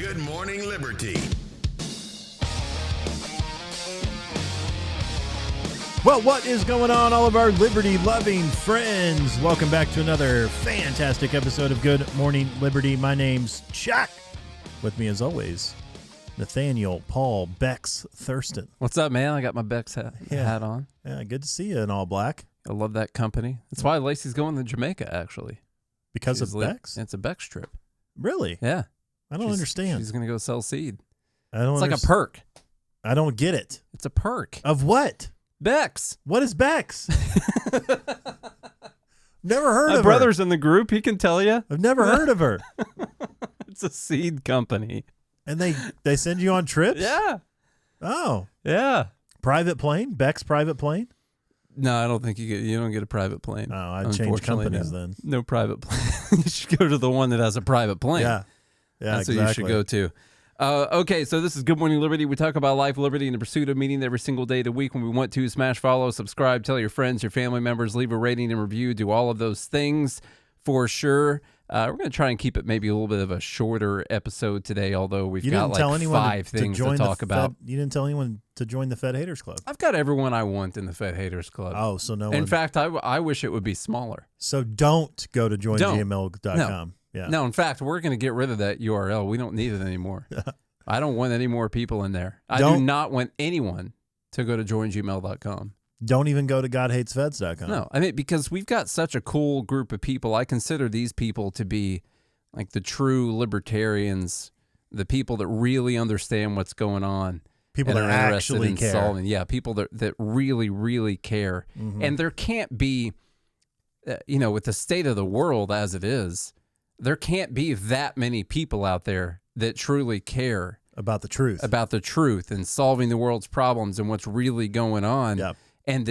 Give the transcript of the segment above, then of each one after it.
Good Morning Liberty. Well, what is going on, all of our liberty-loving friends? Welcome back to another fantastic episode of Good Morning Liberty. My name's Chuck. With me, as always, Nathaniel, Paul, Beck's, Thurston. What's up, man? I got my Beck's hat on. Yeah, good to see you in all black. I love that company. That's why Lacey's going to Jamaica, actually. Because of Beck's? It's a Beck's trip. Really? Yeah. I don't understand. She's going to go sell seed. It's like a perk. I don't get it. It's a perk. Of what? Beck's. What is Beck's? Never heard of her. My brother's in the group. He can tell you. I've never heard of her. It's a seed company. And they send you on trips? Yeah. Oh. Yeah. Private plane? Beck's private plane? No, I don't think you don't get a private plane. Oh, I'd change companies then. No private plane. You should go to the one that has a private plane. Yeah. Yeah, that's exactly. what you should go to. Okay, so this is Good Morning Liberty. We talk about life, liberty, and the pursuit of meaning every single day of the week. When we want to, smash follow, subscribe, tell your friends, your family members, leave a rating and review, do all of those things for sure. We're going to try and keep it maybe a little bit of a shorter episode today, although we've got like 5 things to talk about. You didn't tell anyone to join the Fed Haters Club. I've got everyone I want in the Fed Haters Club. Oh, so no one. In fact, I wish it would be smaller. So don't go to joingml.com. No. Yeah. No, in fact, we're going to get rid of that URL. We don't need it anymore. I don't want any more people in there. I do not want anyone to go to joingml.com. Don't even go to godhatesfeds.com. No, I mean, because we've got such a cool group of people. I consider these people to be like the true libertarians, the people that really understand what's going on. People that actually care. Solving. Yeah, people that really, really care. Mm-hmm. And there can't be, with the state of the world as it is, there can't be that many people out there that truly care about the truth and solving the world's problems and what's really going on. Yep. And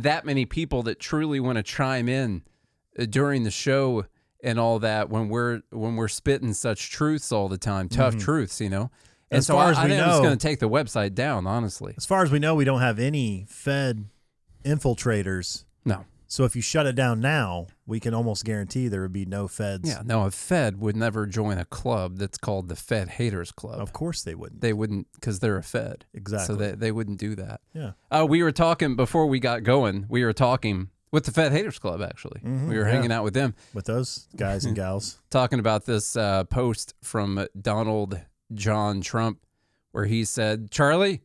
that many people that truly want to chime in during the show and all that when we're spitting such truths all the time, tough truths, And as so far as I we think know, it's going to take the website down, honestly. As far as we know, we don't have any Fed infiltrators. No. So if you shut it down now, we can almost guarantee there would be no Feds. Yeah, no, a Fed would never join a club that's called the Fed Haters Club. Of course they wouldn't. They wouldn't, because they're a Fed. Exactly. So they wouldn't do that. Yeah. We were talking before we got going. We were talking with the Fed Haters Club, actually. Mm-hmm, we were hanging out with them. With those guys and gals. Talking about this post from Donald John Trump where he said, Charlie?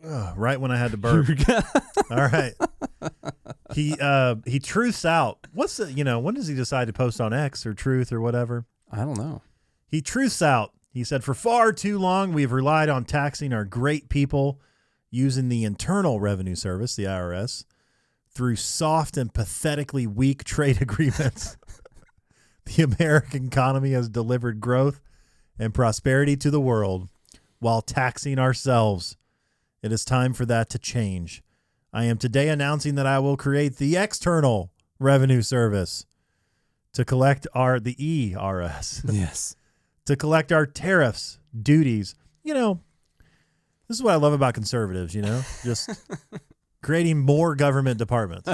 Right when I had to burp. All right. He truths out. What's the, when does he decide to post on X or Truth or whatever? I don't know. He truths out. He said, for far too long, we've relied on taxing our great people using the Internal Revenue Service, the IRS, through soft and pathetically weak trade agreements. The American economy has delivered growth and prosperity to the world while taxing ourselves. It is time for that to change. I am today announcing that I will create the External Revenue Service to collect the ERS. Yes. To collect our tariffs, duties. This is what I love about conservatives, just creating more government departments.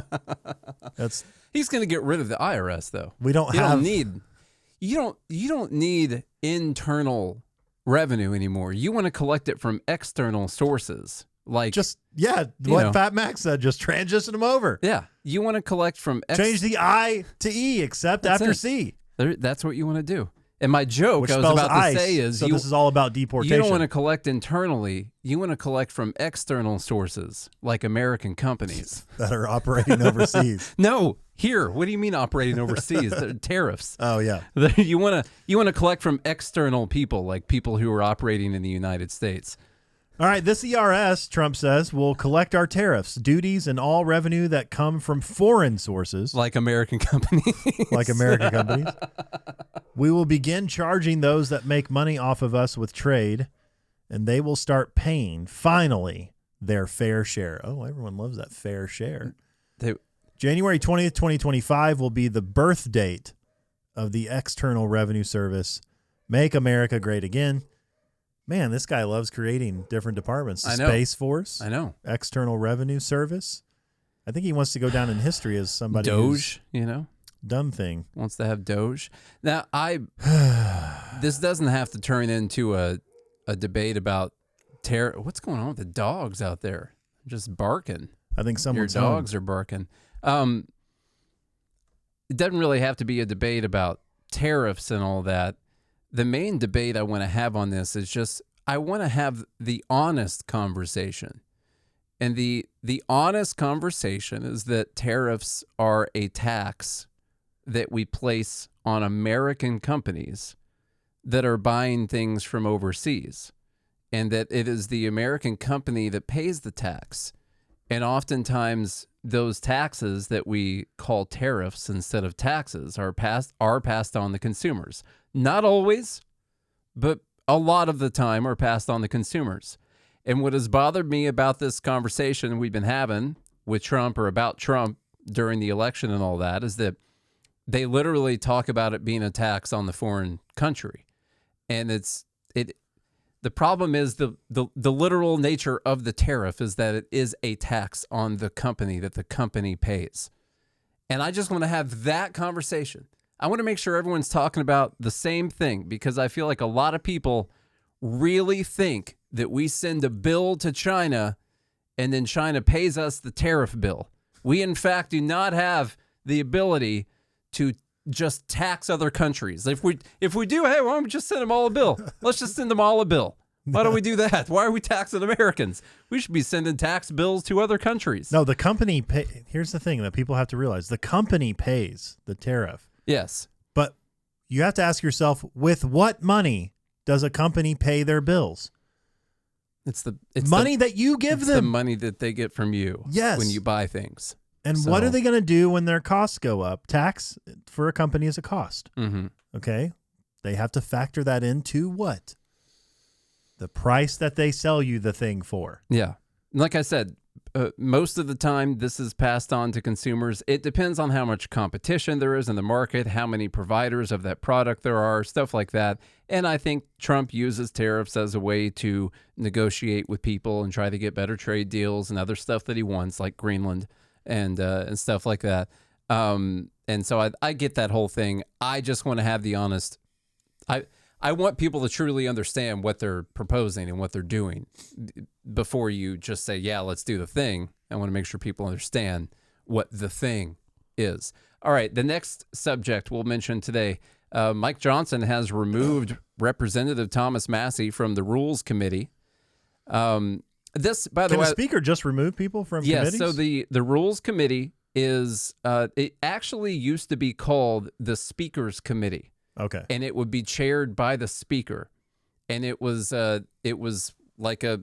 He's going to get rid of the IRS, though. You don't need internal revenue anymore. You want to collect it from external sources. Like what Fat Max said, just transition them over. Yeah, you want to collect from change the I to E, except after C. That's what you want to do. And my joke which I was about ice, to say is, this is all about deportation. You don't want to collect internally. You want to collect from external sources, like American companies that are operating overseas. No, here. What do you mean operating overseas? Tariffs. Oh yeah. You want to collect from external people, like people who are operating in the United States. All right, this ERS, Trump says, will collect our tariffs, duties, and all revenue that come from foreign sources. Like American companies. We will begin charging those that make money off of us with trade, and they will start paying, finally, their fair share. Oh, everyone loves that fair share. January 20th, 2025 will be the birth date of the External Revenue Service. Make America Great Again. Man, this guy loves creating different departments. I know. Space Force. I know. External Revenue Service. I think he wants to go down in history as somebody Doge, who's done thing. Wants to have Doge. Now, this doesn't have to turn into a debate about What's going on with the dogs out there? Just barking. I think someone's Your dogs are barking. It doesn't really have to be a debate about tariffs and all that. The main debate I want to have on this is just I want to have the honest conversation. And the honest conversation is that tariffs are a tax that we place on American companies that are buying things from overseas, and that it is the American company that pays the tax. And oftentimes those taxes that we call tariffs instead of taxes are passed on to consumers. Not always, but a lot of the time are passed on to consumers. And what has bothered me about this conversation we've been having with Trump or about Trump during the election and all that is that they literally talk about it being a tax on the foreign country. And the problem is the literal nature of the tariff is that it is a tax on the company that the company pays. And I just want to have that conversation. I want to make sure everyone's talking about the same thing, because I feel like a lot of people really think that we send a bill to China and then China pays us the tariff bill. We, in fact, do not have the ability to just tax other countries. If we do, hey, why don't we just send them all a bill? Let's just send them all a bill. Why don't we do that? Why are we taxing Americans? We should be sending tax bills to other countries. No, the company here's the thing that people have to realize. The company pays the tariff. Yes. But you have to ask yourself, with what money does a company pay their bills? It's money that you give them. The money that they get from you. Yes. When you buy things. And what are they going to do when their costs go up? Tax for a company is a cost. Mm-hmm. Okay? They have to factor that into what? The price that they sell you the thing for. Yeah. Like I said, most of the time this is passed on to consumers. It depends on how much competition there is in the market, how many providers of that product there are, stuff like that. And I think Trump uses tariffs as a way to negotiate with people and try to get better trade deals and other stuff that he wants, like Greenland and stuff like that. And so I get that whole thing. I just want to have the honest. I want people to truly understand what they're proposing and what they're doing before you just say, yeah, let's do the thing. I want to make sure people understand what the thing is. All right, the next subject we'll mention today, Mike Johnson has removed Representative Thomas Massie from the Rules Committee. This, by the way, can the Speaker just remove people from committees? Yes, so the Rules Committee is, it actually used to be called the Speaker's Committee. Okay. And it would be chaired by the Speaker. And it was like a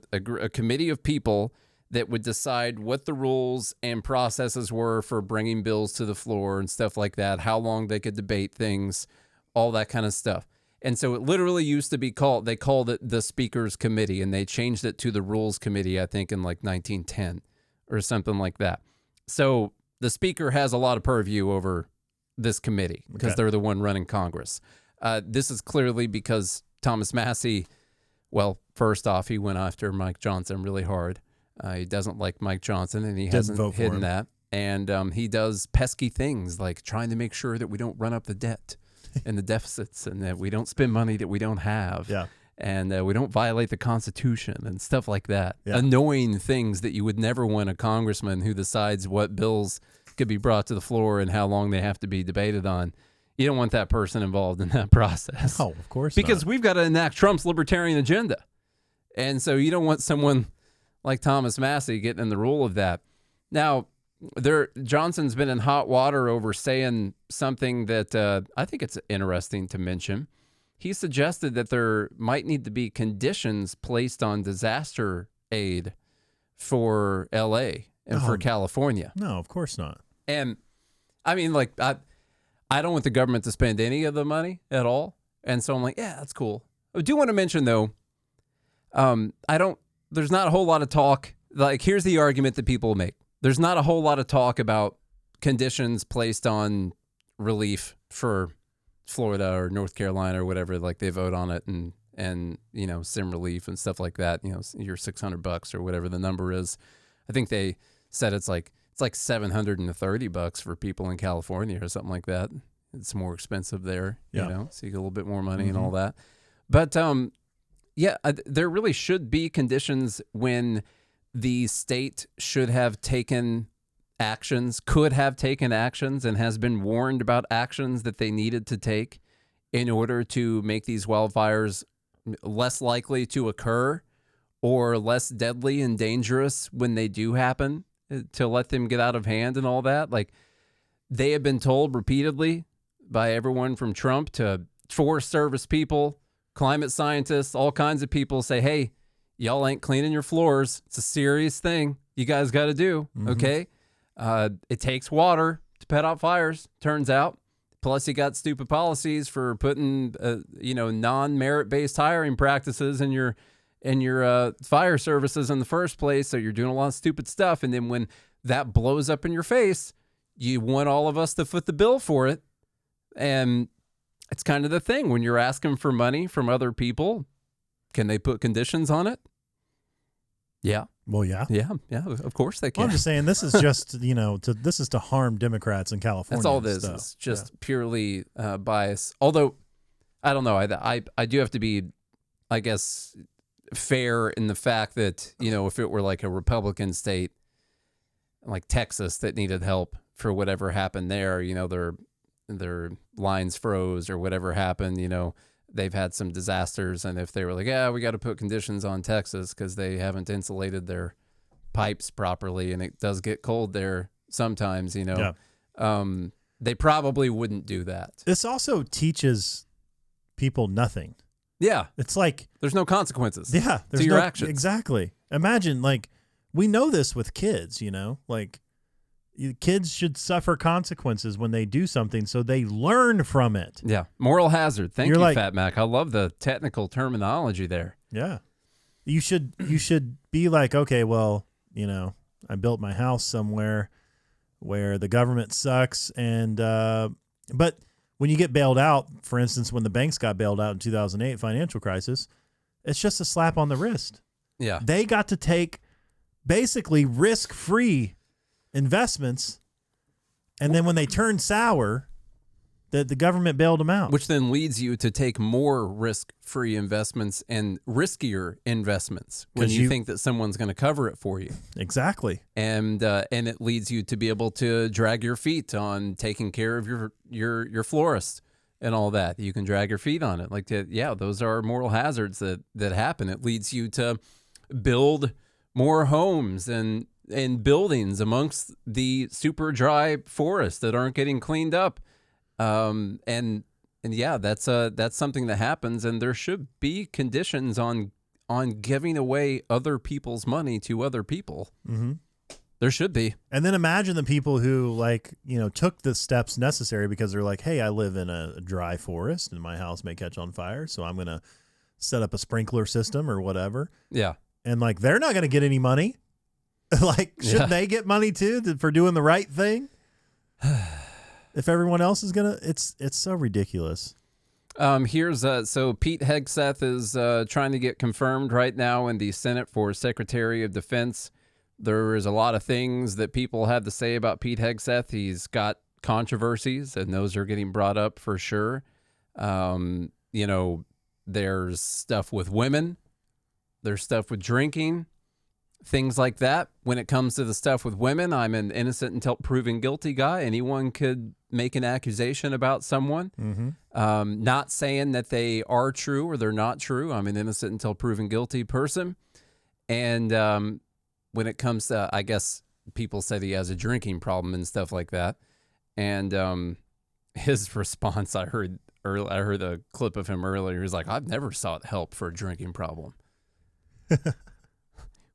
committee of people that would decide what the rules and processes were for bringing bills to the floor and stuff like that, how long they could debate things, all that kind of stuff. And so it literally used to be they called it the Speaker's Committee, and they changed it to the Rules Committee, I think, in like 1910 or something like that. So the Speaker has a lot of purview over this committee because they're the one running Congress. This is clearly because Thomas Massie, well, first off, he went after Mike Johnson really hard. He doesn't like Mike Johnson, and he hasn't hidden that. And he does pesky things like trying to make sure that we don't run up the debt and the deficits, and that we don't spend money that we don't have. Yeah. And we don't violate the Constitution and stuff like that. Yeah. Annoying things that you would never want a congressman who decides what bills could be brought to the floor and how long they have to be debated on. You don't want that person involved in that process. No, of course because not. we've got to enact Trump's libertarian agenda. And so you don't want someone like Thomas Massie getting in the role of that. Now, Johnson's been in hot water over saying something that I think it's interesting to mention. He suggested that there might need to be conditions placed on disaster aid for L.A. and for California. No, of course not. And I mean, like, I don't want the government to spend any of the money at all. And so I'm like, yeah, that's cool. I do want to mention, though, there's not a whole lot of talk. Like, here's the argument that people make. There's not a whole lot of talk about conditions placed on relief for Florida or North Carolina or whatever. Like, they vote on it and you know, SIM relief and stuff like that. You know, your $600 or whatever the number is. I think they said it's like $730 for people in California or something like that. it's more expensive there, Yeah. you know, so you get a little bit more money and all that. But there really should be conditions when the state should have taken actions, could have taken actions, and has been warned about actions that they needed to take in order to make these wildfires less likely to occur or less deadly and dangerous when they do happen, to let them get out of hand and all that. Like, they have been told repeatedly by everyone from Trump to Forest Service people, climate scientists, all kinds of people say, hey, y'all ain't cleaning your floors. It's a serious thing you guys got to do, okay? It takes water to put out fires, turns out. Plus, you got stupid policies for putting, non-merit-based hiring practices in your fire services in the first place. So you're doing a lot of stupid stuff. And then when that blows up in your face, you want all of us to foot the bill for it. And it's kind of the thing when you're asking for money from other people. Can they put conditions on it? Yeah. Well, yeah. Yeah, of course they can. Well, I'm just saying this is just, this is to harm Democrats in California. That's all this is. It's just purely bias. Although, I don't know. I do have to be, I guess, fair in the fact that, if it were like a Republican state, like Texas, that needed help for whatever happened there, their lines froze or whatever happened, they've had some disasters, and if they were like, we got to put conditions on Texas because they haven't insulated their pipes properly and it does get cold there sometimes, they probably wouldn't do that. This also teaches people nothing. Yeah. It's like there's no consequences to your actions. Exactly. Imagine, we know this with kids, kids should suffer consequences when they do something, so they learn from it. Yeah. Moral hazard. Thank you, Fat Mac. I love the technical terminology there. Yeah. You should be like, okay, well, I built my house somewhere where the government sucks, and but when you get bailed out, for instance, when the banks got bailed out in 2008 financial crisis, it's just a slap on the wrist. Yeah. They got to take basically risk-free investments, and then when they turned sour, the government bailed them out. Which then leads you to take more risk-free investments and riskier investments when you think that someone's going to cover it for you. Exactly. And it leads you to be able to drag your feet on taking care of your florist and all that. You can drag your feet on it. Those are moral hazards that happen. It leads you to build more homes and buildings amongst the super dry forests that aren't getting cleaned up. That's something that happens, and there should be conditions on giving away other people's money to other people. Mm-hmm. There should be. And then imagine the people who took the steps necessary because they're like, hey, I live in a dry forest and my house may catch on fire, so I'm going to set up a sprinkler system or whatever. Yeah. And they're not going to get any money. Shouldn't they get money too for doing the right thing? If everyone else is gonna, it's so ridiculous. Here's so Pete Hegseth is trying to get confirmed right now in the Senate for Secretary of Defense. There is a lot of things that people have to say about Pete Hegseth. He's got controversies, and those are getting brought up for sure. There's stuff with women, there's stuff with drinking. Things like that. When it comes to the stuff with women, I'm an innocent until proven guilty guy. Anyone could make an accusation about someone. Mm-hmm. Not saying that they are true or they're not true. I'm an innocent until proven guilty person. And when it comes to, I guess, people said he has a drinking problem and stuff like that. And his response, I heard a clip of him earlier. He was like, I've never sought help for a drinking problem.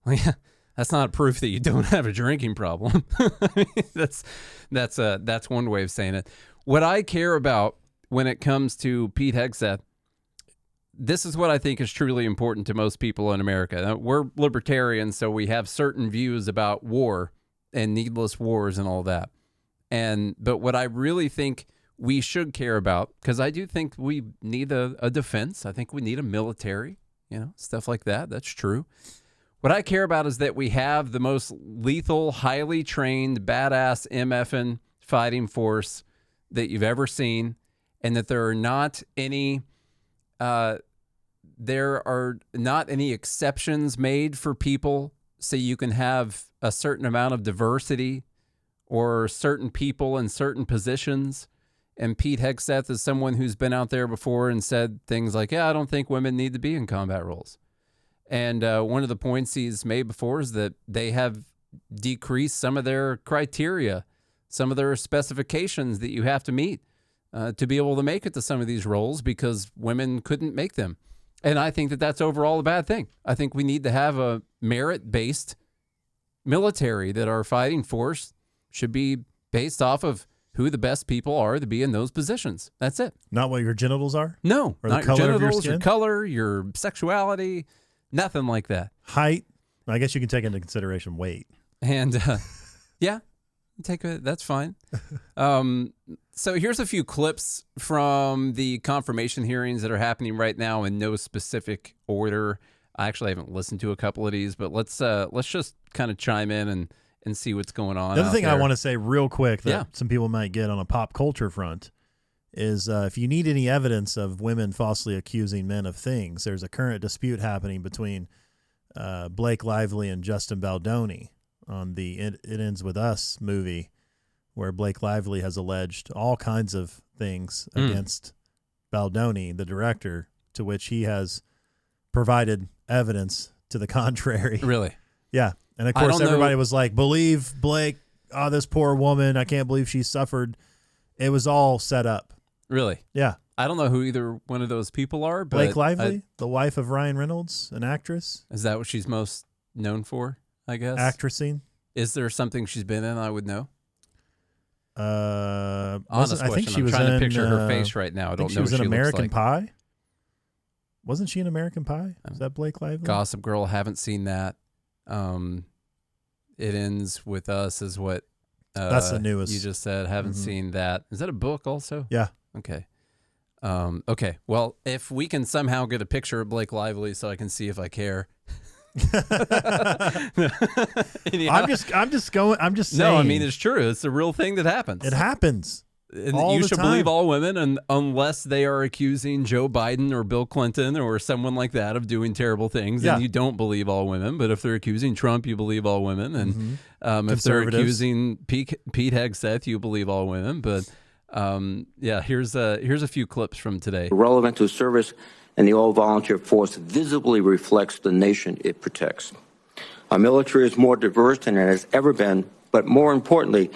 Well, yeah, that's not proof that you don't have a drinking problem. I mean, that's one way of saying it. What I care about when it comes to Pete Hegseth, this is what I think is truly important to most people in America. Now, we're libertarians, so we have certain views about war and needless wars and all that. But what I really think we should care about, because I do think we need a defense. I think we need a military, stuff like that. That's true. What I care about is that we have the most lethal, highly trained, badass MFing fighting force that you've ever seen, and that there are not any exceptions made for people so you can have a certain amount of diversity or certain people in certain positions. And Pete Hegseth is someone who's been out there before and said things like, I don't think women need to be in combat roles. And one of the points he's made before is that they have decreased some of their criteria, some of their specifications that you have to meet to be able to make it to some of these roles because women couldn't make them. And I think that that's overall a bad thing. I think we need to have a merit-based military, that our fighting force should be based off of who the best people are to be in those positions. That's it. Not what your genitals are? No, or not the color your genitals, of your skin? your color, your sexuality, nothing like that. Height? I guess you can take into consideration weight. And that's fine. So here's a few clips from the confirmation hearings that are happening right now in no specific order. I actually haven't listened to a couple of these, but let's just kind of chime in and see what's going on. The other thing there. I want to say real quick that some people might get on a pop culture front is if you need any evidence of women falsely accusing men of things, there's a current dispute happening between Blake Lively and Justin Baldoni on the It Ends With Us movie, where Blake Lively has alleged all kinds of things against Baldoni, the director, to which he has provided evidence to the contrary. Really? Yeah. And of course, everybody was like, believe Blake. Oh, this poor woman. I can't believe she suffered. It was all set up. Really? Yeah. I don't know who either one of those people are. But Blake Lively, the wife of Ryan Reynolds, an actress. Is that what she's most known for, I guess? Actressing. Is there something she's been in I would know? Honest question. I think she was trying to picture her face right now. I don't know. She was in American like. Pie. Wasn't she in American Pie? Is that Blake Lively? Gossip Girl. Haven't seen that. It Ends With Us is what that's the newest. You just said. Haven't seen that. Is that a book also? Yeah. Okay. Okay. Well, if we can somehow get a picture of Blake Lively so I can see if I care. I'm just saying. No, I mean, it's true. It's a real thing that happens. It happens. And all you the should time. believe all women, and unless they are accusing Joe Biden or Bill Clinton or someone like that of doing terrible things, then you don't believe all women. But if they're accusing Trump, you believe all women. And if they're accusing Pete Hegseth, you believe all women. But here's a few clips from today. Relevant to service and the all-volunteer force visibly reflects the nation it protects. Our military is more diverse than it has ever been, but more importantly,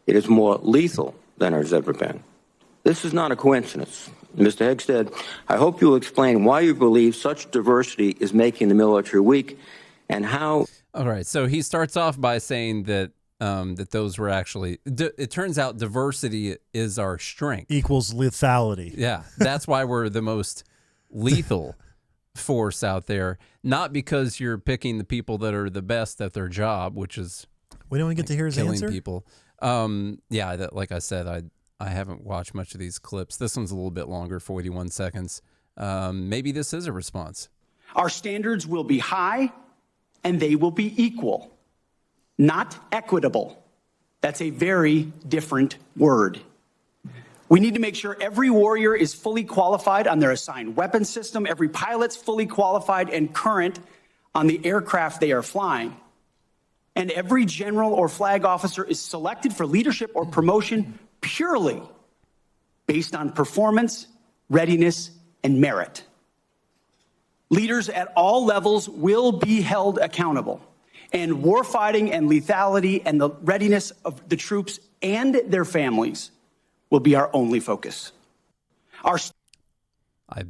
it is more lethal than it has ever been. This is not a coincidence. Mr. Hegseth, I hope you will explain why you believe such diversity is making the military weak and how... All right, so he starts off by saying that that those were actually... it turns out diversity is our strength. Equals lethality. Yeah, that's why we're the most lethal force out there. Not because you're picking the people that are the best at their job, which is... We don't even get to hear his killing answer? People. Like I said, I haven't watched much of these clips. This one's a little bit longer, 41 seconds. Maybe this is a response. Our standards will be high and they will be equal, not equitable. That's a very different word. We need to make sure every warrior is fully qualified on their assigned weapon system, every pilot's fully qualified and current on the aircraft they are flying. And every general or flag officer is selected for leadership or promotion purely based on performance, readiness, and merit. Leaders at all levels will be held accountable, and warfighting and lethality and the readiness of the troops and their families will be our only focus. I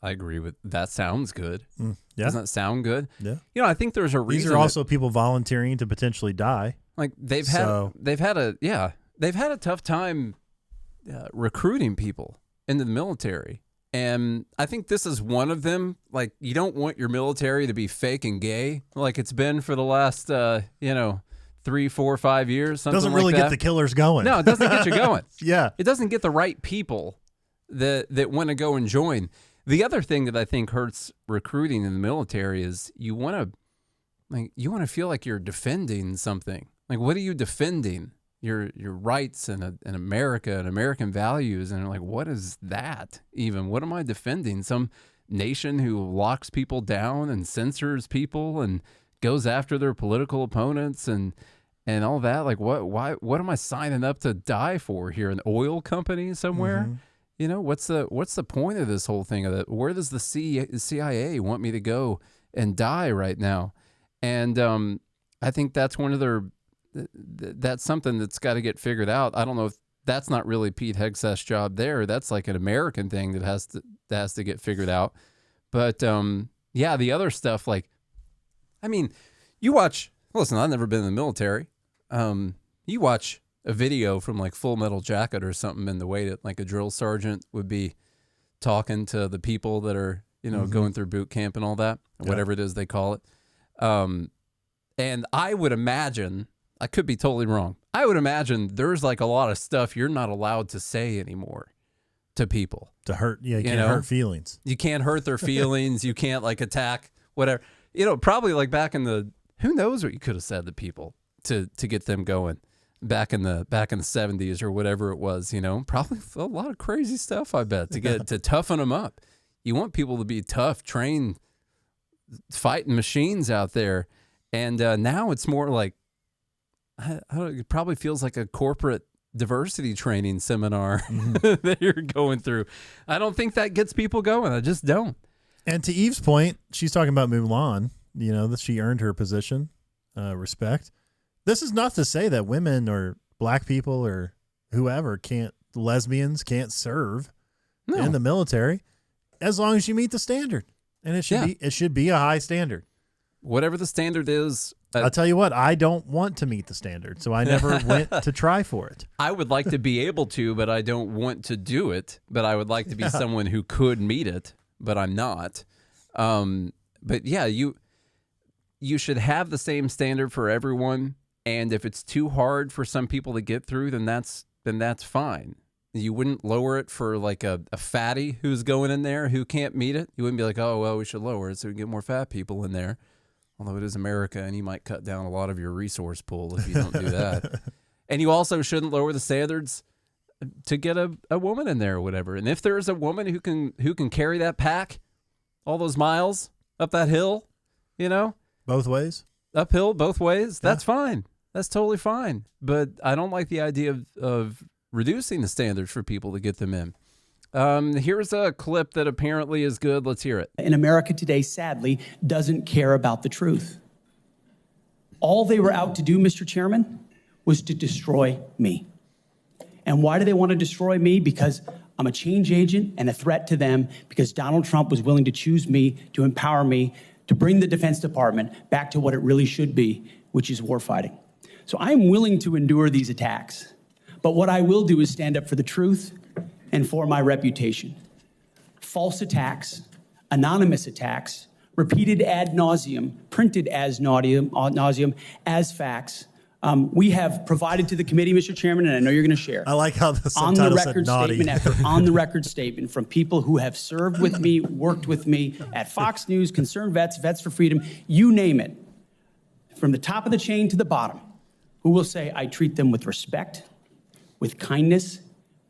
agree with that. Sounds good. Yeah. Doesn't that sound good? Yeah. You know, I think there's a reason. These are also people volunteering to potentially die. Like they've had a tough time recruiting people into the military. And I think this is one of them. Like, you don't want your military to be fake and gay like it's been for the last 3, 4, 5 years. Something doesn't really like get that. the killers going. No, it doesn't get you going. Yeah. It doesn't get the right people that want to go and join. The other thing that I think hurts recruiting in the military is you want to feel like you're defending something. Like, what are you defending? your rights and America and American values. And they're like, what is that even? What am I defending? Some nation who locks people down and censors people and goes after their political opponents and all that. Like, what am I signing up to die for here? An oil company somewhere? Mm-hmm. You know, what's the point of this whole thing? Where does the CIA want me to go and die right now? And I think that's that's something that's got to get figured out. I don't know if that's not really Pete Hegseth's job there. That's like an American thing that has to get figured out. But yeah, the other stuff, like, I mean, listen, I've never been in the military. You watch a video from like Full Metal Jacket or something, and the way that like a drill sergeant would be talking to the people that are, going through boot camp and all that, whatever it is they call it. And I would imagine, I could be totally wrong, I would imagine there's like a lot of stuff you're not allowed to say anymore to people. To hurt, you can't hurt feelings. You can't hurt their feelings. You can't like attack whatever. Probably like back in who knows what you could have said to people to get them going back in the 70s or whatever it was, probably a lot of crazy stuff, I bet, to toughen them up. You want people to be tough, trained, fighting machines out there. And now it's more like, it probably feels like a corporate diversity training seminar that you're going through. I don't think that gets people going. I just don't. And to Eve's point, she's talking about Mulan, that she earned her position, respect. This is not to say that women or black people or whoever lesbians can't serve in the military as long as you meet the standard. And it should be a high standard. Whatever the standard is. I'll tell you what, I don't want to meet the standard, so I never went to try for it. I would like to be able to, but I don't want to do it. But I would like to be someone who could meet it, but I'm not. But yeah, you should have the same standard for everyone. And if it's too hard for some people to get through, then that's fine. You wouldn't lower it for like a fatty who's going in there who can't meet it. You wouldn't be like, oh, well, we should lower it so we can get more fat people in there. Although it is America, and you might cut down a lot of your resource pool if you don't do that. And you also shouldn't lower the standards to get a woman in there or whatever. And if there's a woman who can carry that pack all those miles up that hill, both ways, uphill both ways, that's fine. That's totally fine. But I don't like the idea of reducing the standards for people to get them in. Here's a clip that apparently is good. Let's hear it. In America today, sadly, doesn't care about the truth. All they were out to do, Mr. Chairman, was to destroy me. And why do they want to destroy me? Because I'm a change agent and a threat to them, because Donald Trump was willing to choose me, to empower me, to bring the Defense Department back to what it really should be, which is warfighting. So I am willing to endure these attacks. But what I will do is stand up for the truth and for my reputation. False attacks, anonymous attacks, repeated ad nauseum, printed as nauseum, as facts. We have provided to the committee, Mr. Chairman, and I know you're going to share. I like how the on the subtitle record said naughty. statement after on the record statement from people who have served with me, worked with me at Fox News, Concerned Vets, Vets for Freedom, you name it, from the top of the chain to the bottom, who will say I treat them with respect, with kindness,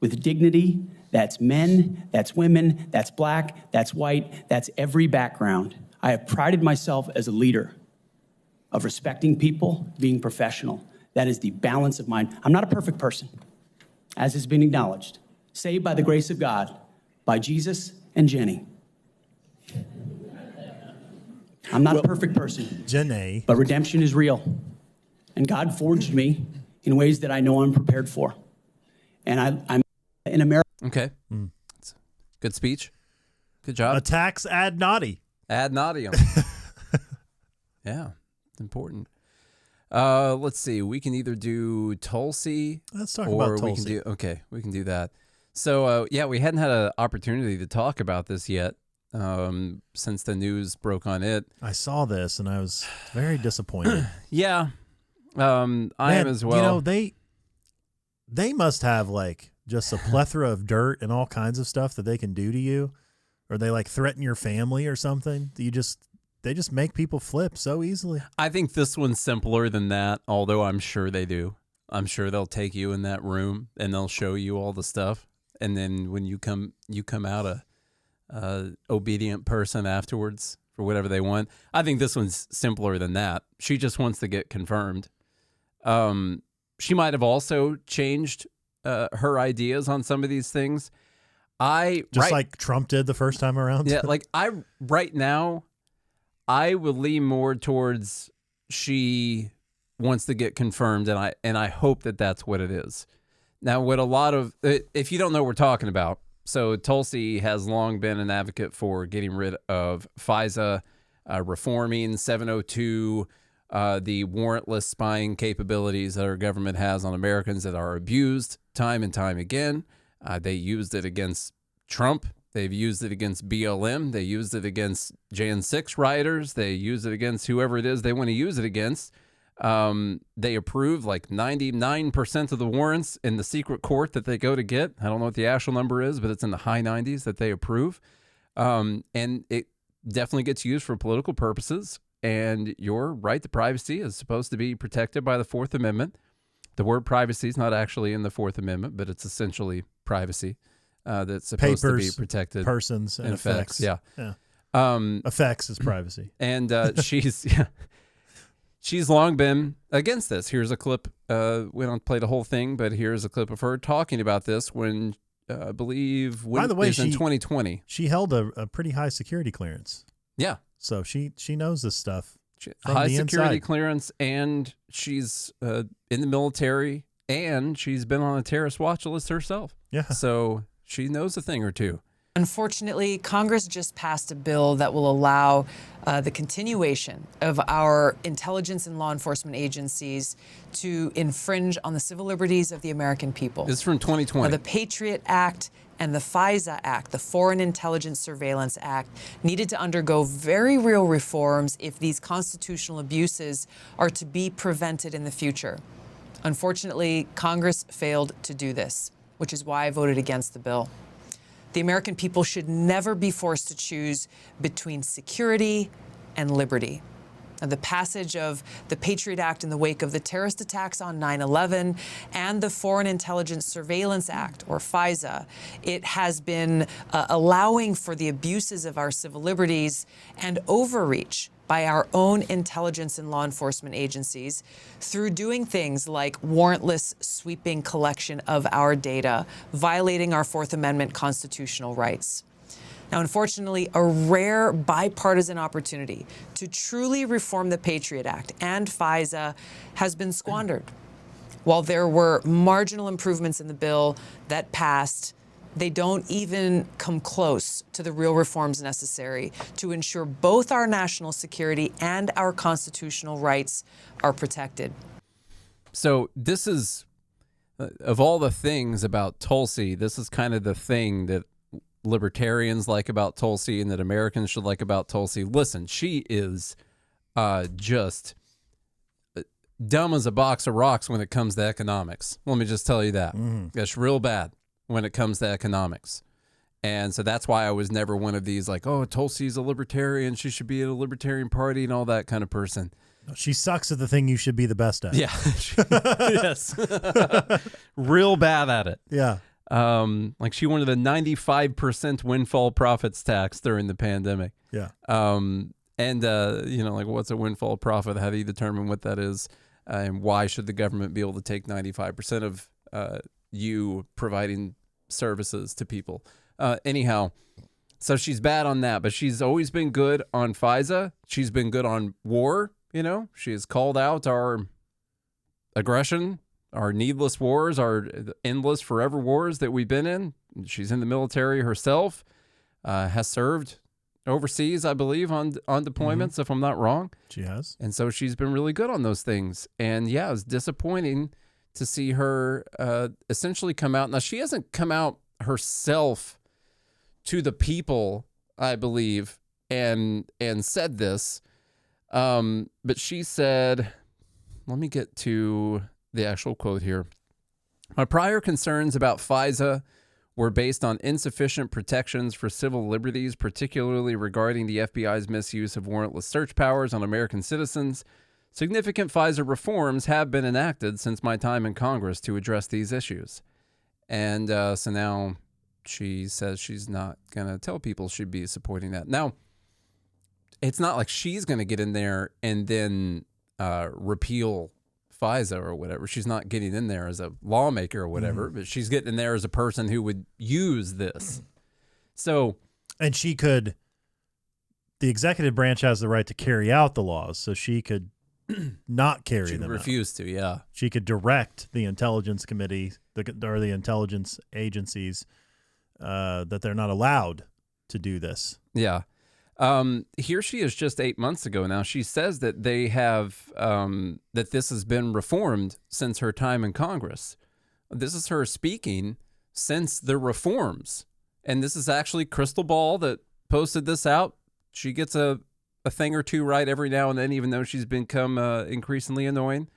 with dignity. That's men, that's women, that's black, that's white, that's every background. I have prided myself as a leader of respecting people, being professional. That is the balance of mine. I'm not a perfect person, as has been acknowledged. Saved by the grace of God, by Jesus and Jenny. I'm not a perfect person. Jenny. But redemption is real. And God forged me in ways that I know I'm prepared for. And I'm in America. Okay. Good speech. Good job. Attacks ad naughty. Ad nauseam. Yeah, it's important. Let's see. We can either do Tulsi. Let's talk or about Tulsi. We can do that. So, yeah, we hadn't had an opportunity to talk about this yet since the news broke on it. I saw this, and I was very disappointed. Yeah, I am as well. They must have, like, just a plethora of dirt and all kinds of stuff that they can do to you, or they like threaten your family or something. They just make people flip so easily. I think this one's simpler than that, although I'm sure they do. I'm sure they'll take you in that room and they'll show you all the stuff. And then when you come out a obedient person afterwards for whatever they want. I think this one's simpler than that. She just wants to get confirmed. She might have also changed her ideas on some of these things. Like Trump did the first time around. Yeah, like right now, I would lean more towards she wants to get confirmed, and I hope that that's what it is. Now, what a lot of, if you don't know what we're talking about, so Tulsi has long been an advocate for getting rid of FISA, reforming 702, the warrantless spying capabilities that our government has on Americans that are abused time and time again. They used it against Trump. They've used it against BLM. They used it against Jan 6 rioters. They use it against whoever it is they want to use it against. They approve like 99% of the warrants in the secret court that they go to get. I don't know what the actual number is, but it's in the high 90s that they approve. And it definitely gets used for political purposes. And your right to privacy is supposed to be protected by the Fourth Amendment. The word privacy is not actually in the Fourth Amendment, but it's essentially privacy that's supposed to be protected. Persons, and effects. Yeah. Effects is privacy. And she's long been against this. Here's a clip. We don't play the whole thing, but here's a clip of her talking about this when, I believe, By the way, in 2020. She held a pretty high security clearance. Yeah. So she knows this stuff. High security clearance, and she's in the military, and she's been on a terrorist watch list herself. Yeah. So she knows a thing or two. Unfortunately, Congress just passed a bill that will allow the continuation of our intelligence and law enforcement agencies to infringe on the civil liberties of the American people. This is from 2020. The Patriot Act and the FISA Act, the Foreign Intelligence Surveillance Act, needed to undergo very real reforms if these constitutional abuses are to be prevented in the future. Unfortunately, Congress failed to do this, which is why I voted against the bill. The American people should never be forced to choose between security and liberty. And the passage of the Patriot Act in the wake of the terrorist attacks on 9/11 and the Foreign Intelligence Surveillance Act, or FISA, it has been allowing for the abuses of our civil liberties and overreach by our own intelligence and law enforcement agencies through doing things like warrantless sweeping collection of our data, violating our Fourth Amendment constitutional rights. Now, unfortunately, a rare bipartisan opportunity to truly reform the Patriot Act and FISA has been squandered. While there were marginal improvements in the bill that passed, they don't even come close to the real reforms necessary to ensure both our national security and our constitutional rights are protected. So this is, of all the things about Tulsi, this is kind of the thing that libertarians like about Tulsi and that Americans should like about Tulsi. Listen, she is just dumb as a box of rocks when it comes to economics. Let me just tell you that. That's real bad when it comes to economics. And so that's why I was never one of these like, oh, Tulsi's a libertarian, she should be at a libertarian party and all that kind of person. She sucks at the thing you should be the best at. Yeah. Yes. Real bad at it. Yeah. Like she wanted a 95% windfall profits tax during the pandemic. Yeah. Like what's a windfall profit? How do you determine what that is? And why should the government be able to take 95% of you providing services to people? Anyhow, so she's bad on that, but she's always been good on FISA. She's been good on war. She has called out our aggression, our needless wars, our endless forever wars that we've been in. She's in the military herself, has served overseas, I believe, on deployments, if I'm not wrong. She has. And so she's been really good on those things. And yeah, it's disappointing to see her essentially come out. Now, she hasn't come out herself to the people, I believe, and said this. But she said, let me get to the actual quote here. My prior concerns about FISA were based on insufficient protections for civil liberties, particularly regarding the FBI's misuse of warrantless search powers on American citizens. Significant FISA reforms have been enacted since my time in Congress to address these issues. And so now she says she's not going to tell people she'd be supporting that. Now, it's not like she's going to get in there and then repeal FISA or whatever. She's not getting in there as a lawmaker or whatever, but she's getting in there as a person who would use this. So, and she could, the executive branch has the right to carry out the laws, so she could not carry she them refuse to, yeah. She could direct the intelligence committee or the intelligence agencies that they're not allowed to do this. Yeah. Here she is just 8 months ago now. She says that they have, that this has been reformed since her time in Congress. This is her speaking since the reforms. And this is actually Crystal Ball that posted this out. She gets a thing or two right every now and then, even though she's become increasingly annoying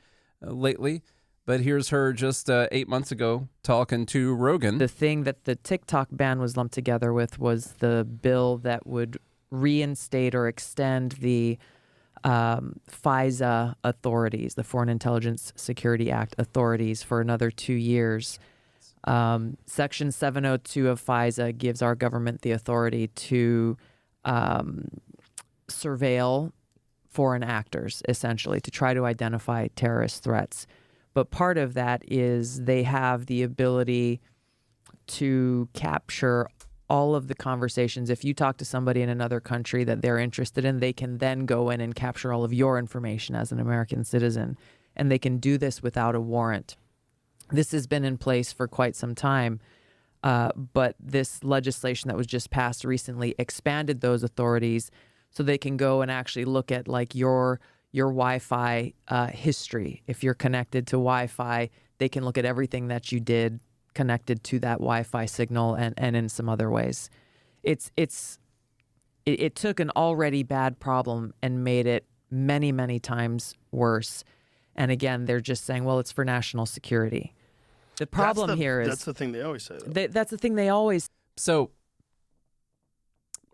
lately. But here's her just 8 months ago talking to Rogan. The thing that the TikTok ban was lumped together with was the bill that would reinstate or extend the FISA authorities, the Foreign Intelligence Security Act authorities, for another 2 years. Section 702 of FISA gives our government the authority to surveil foreign actors, essentially, to try to identify terrorist threats. But part of that is they have the ability to capture all of the conversations. If you talk to somebody in another country that they're interested in, they can then go in and capture all of your information as an American citizen. And they can do this without a warrant. This has been in place for quite some time. But this legislation that was just passed recently expanded those authorities so they can go and actually look at like your Wi-Fi history. If you're connected to Wi-Fi, they can look at everything that you did connected to that Wi-Fi signal and in some other ways. It took an already bad problem and made it many, many times worse. And again, they're just saying, well, it's for national security. The problem here is... That's the thing they always say. That's the thing they always... So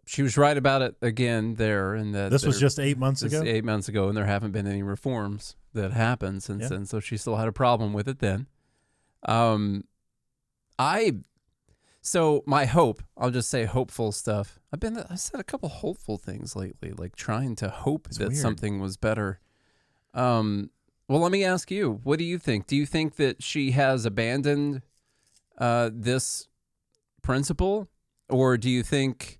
she was right about it again there. And that this was just 8 months ago? 8 months ago, and there haven't been any reforms that happened since then. So she still had a problem with it then. So my hope, I'll just say hopeful stuff. I said a couple hopeful things lately, like trying to hope that something was better. Well, let me ask you, what do you think? Do you think that she has abandoned this principle, or do you think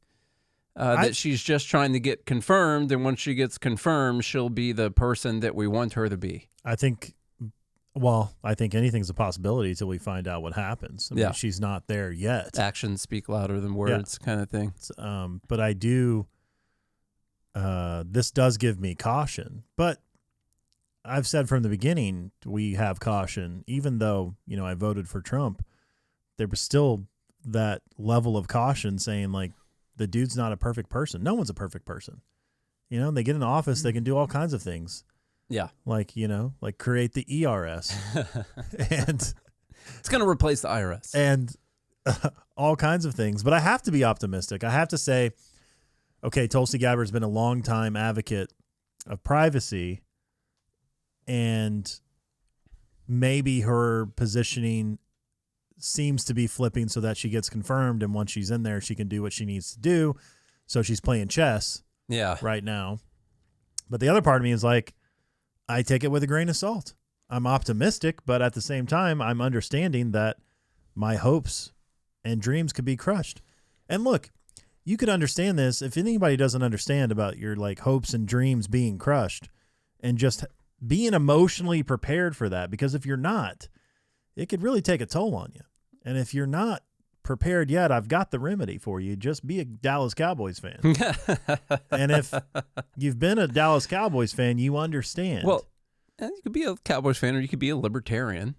that she's just trying to get confirmed, and once she gets confirmed, she'll be the person that we want her to be? I think anything's a possibility until we find out what happens. I mean, she's not there yet. Actions speak louder than words, kind of thing. But I do, this does give me caution. But I've said from the beginning, we have caution. Even though, I voted for Trump, there was still that level of caution saying, like, the dude's not a perfect person. No one's a perfect person. They get in office, they can do all kinds of things. Yeah. Like, like create the ERS. And it's going to replace the IRS. And all kinds of things. But I have to be optimistic. I have to say, okay, Tulsi Gabbard has been a longtime advocate of privacy, and maybe her positioning seems to be flipping so that she gets confirmed, and once she's in there, she can do what she needs to do. So she's playing chess right now. But the other part of me is like, I take it with a grain of salt. I'm optimistic, but at the same time, I'm understanding that my hopes and dreams could be crushed. And look, you could understand this if anybody doesn't understand about your like hopes and dreams being crushed, and just being emotionally prepared for that. Because if you're not, it could really take a toll on you. And if you're not prepared yet, I've got the remedy for you. Just be a Dallas Cowboys fan. And if you've been a Dallas Cowboys fan, you understand. Well, you could be a Cowboys fan, or you could be a libertarian.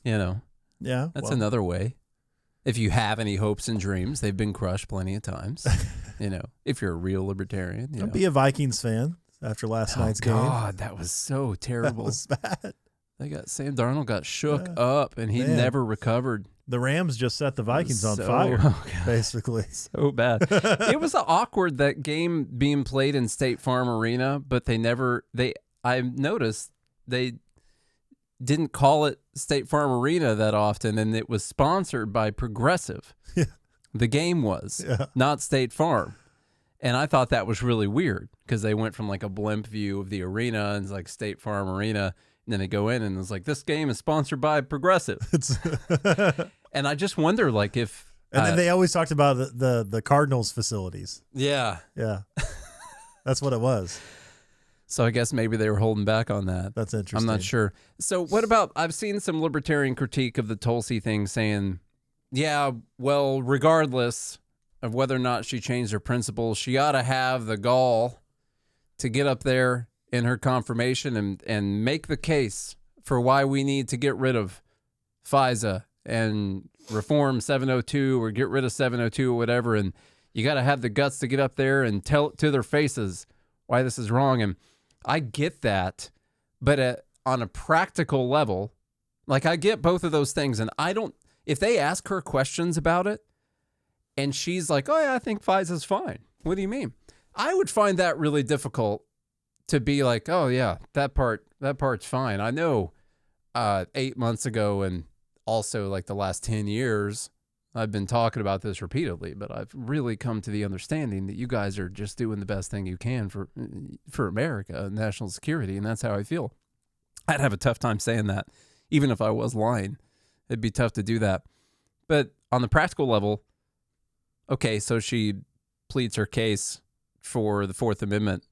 Yeah, that's another way. If you have any hopes and dreams, they've been crushed plenty of times. If you're a real libertarian, Don't be a Vikings fan after last night's game. God, that was so terrible. That was bad. Sam Darnold got shook up, and he never recovered. The Rams just set the Vikings on fire, basically. So bad. It was awkward, that game being played in State Farm Arena, but I noticed they didn't call it State Farm Arena that often, and it was sponsored by Progressive. The game was, not State Farm. And I thought that was really weird because they went from like a blimp view of the arena and it's like State Farm Arena. And then they go in and it's like, this game is sponsored by Progressive. And I just wonder, like, if... And then they always talked about the Cardinals facilities. Yeah. Yeah. That's what it was. So I guess maybe they were holding back on that. That's interesting. I'm not sure. So what about, I've seen some libertarian critique of the Tulsi thing saying, yeah, well, regardless of whether or not she changed her principles, she ought to have the gall to get up there in her confirmation and make the case for why we need to get rid of FISA and reform 702 or get rid of 702 or whatever. And you got to have the guts to get up there and tell to their faces why this is wrong. And I get that, but on a practical level, like I get both of those things. And I don't, if they ask her questions about it and she's like, oh yeah, I think FISA's fine. What do you mean? I would find that really difficult to be like, oh yeah, that part's fine. I know 8 months ago and also like the last 10 years, I've been talking about this repeatedly, but I've really come to the understanding that you guys are just doing the best thing you can for America and national security, and that's how I feel. I'd have a tough time saying that, even if I was lying. It'd be tough to do that. But on the practical level, okay, so she pleads her case for the Fourth Amendment,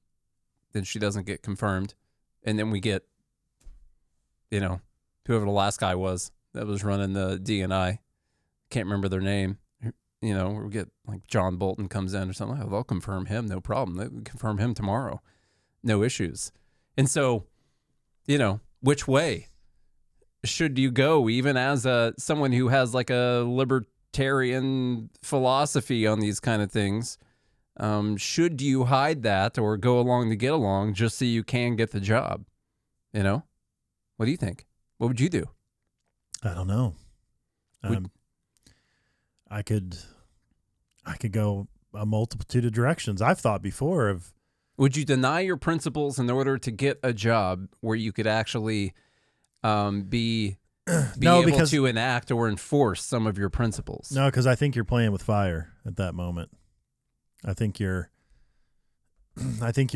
then she doesn't get confirmed, and then we get, whoever the last guy was that was running the DNI, can't remember their name, we get like John Bolton comes in or something. Oh, they'll confirm him, no problem. They'll confirm him tomorrow, no issues. And so, which way should you go, even as someone who has like a libertarian philosophy on these kind of things? Should you hide that or go along to get along just so you can get the job? What do you think? What would you do? I don't know. I could go a multitude of directions. I've thought before of. Would you deny your principles in order to get a job where you could actually be able to enact or enforce some of your principles? No, because I think you're playing with fire at that moment. I think you're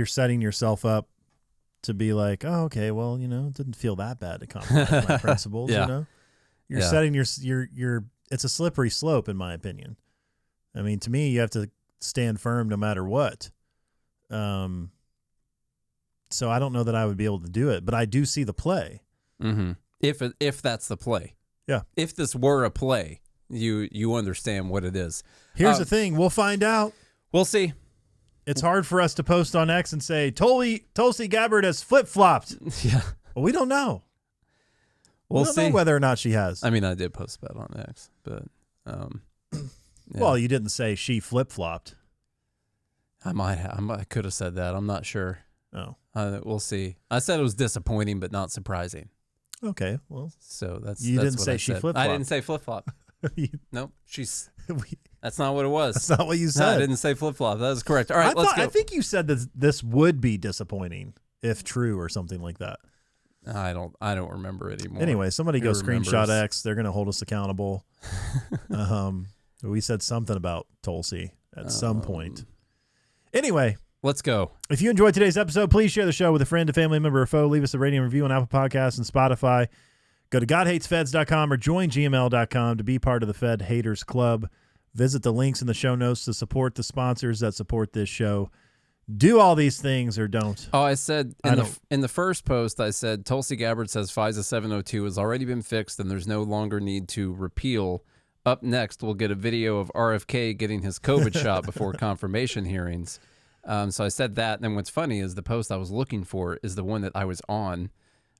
setting yourself up to be like, oh, okay, well, it didn't feel that bad to compromise my principles. Yeah. You're setting your it's a slippery slope, in my opinion. I mean, to me, you have to stand firm no matter what. So I don't know that I would be able to do it, but I do see the play. Mm-hmm. If that's the play. Yeah. If this were a play, you understand what it is. Here's the thing. We'll find out. We'll see. It's hard for us to post on X and say, Tulsi Gabbard has flip-flopped. Yeah. Well, we don't know. We'll we don't see. know whether or not she has. I mean, I did post that on X, but yeah. Well, you didn't say she flip-flopped. I could have said that. I'm not sure. Oh. We'll see. I said it was disappointing, but not surprising. Okay, well. So that's You didn't what say I she said. flip-flopped. I didn't say flip-flop. Nope. That's not what it was. That's not what you said. No, I didn't say flip-flop. That is correct. All right, let's go. I think you said that this would be disappointing if true or something like that. I don't remember it anymore. Anyway, somebody go screenshot remembers. X. They're going to hold us accountable. We said something about Tulsi at some point. Anyway, let's go. if you enjoyed today's episode, please share the show with a friend, a family member, or foe. Leave us a rating and review on Apple Podcasts and Spotify. Go to GodHatesFeds.com or joingml.com to be part of the Fed Haters Club. Visit the links in the show notes to support the sponsors that support this show. Do all these things or don't. Oh, I said in the first post, I said Tulsi Gabbard says FISA 702 has already been fixed and there's no longer need to repeal. Up next, we'll get a video of RFK getting his COVID shot before confirmation hearings. So I said that. And then what's funny is the post I was looking for is the one that I was on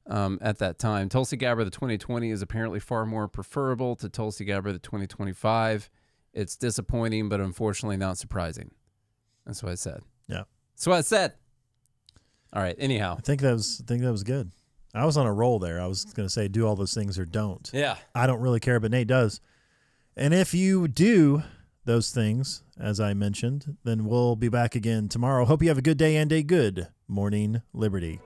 at that time. Tulsi Gabbard, the 2020 is apparently far more preferable to Tulsi Gabbard, the 2025. It's disappointing, but unfortunately not surprising. That's what I said. Yeah. That's what I said. All right. Anyhow. I think that was good. I was on a roll there. I was going to say do all those things or don't. Yeah. I don't really care, but Nate does. And if you do those things, as I mentioned, then we'll be back again tomorrow. Hope you have a good day and a good morning, Liberty.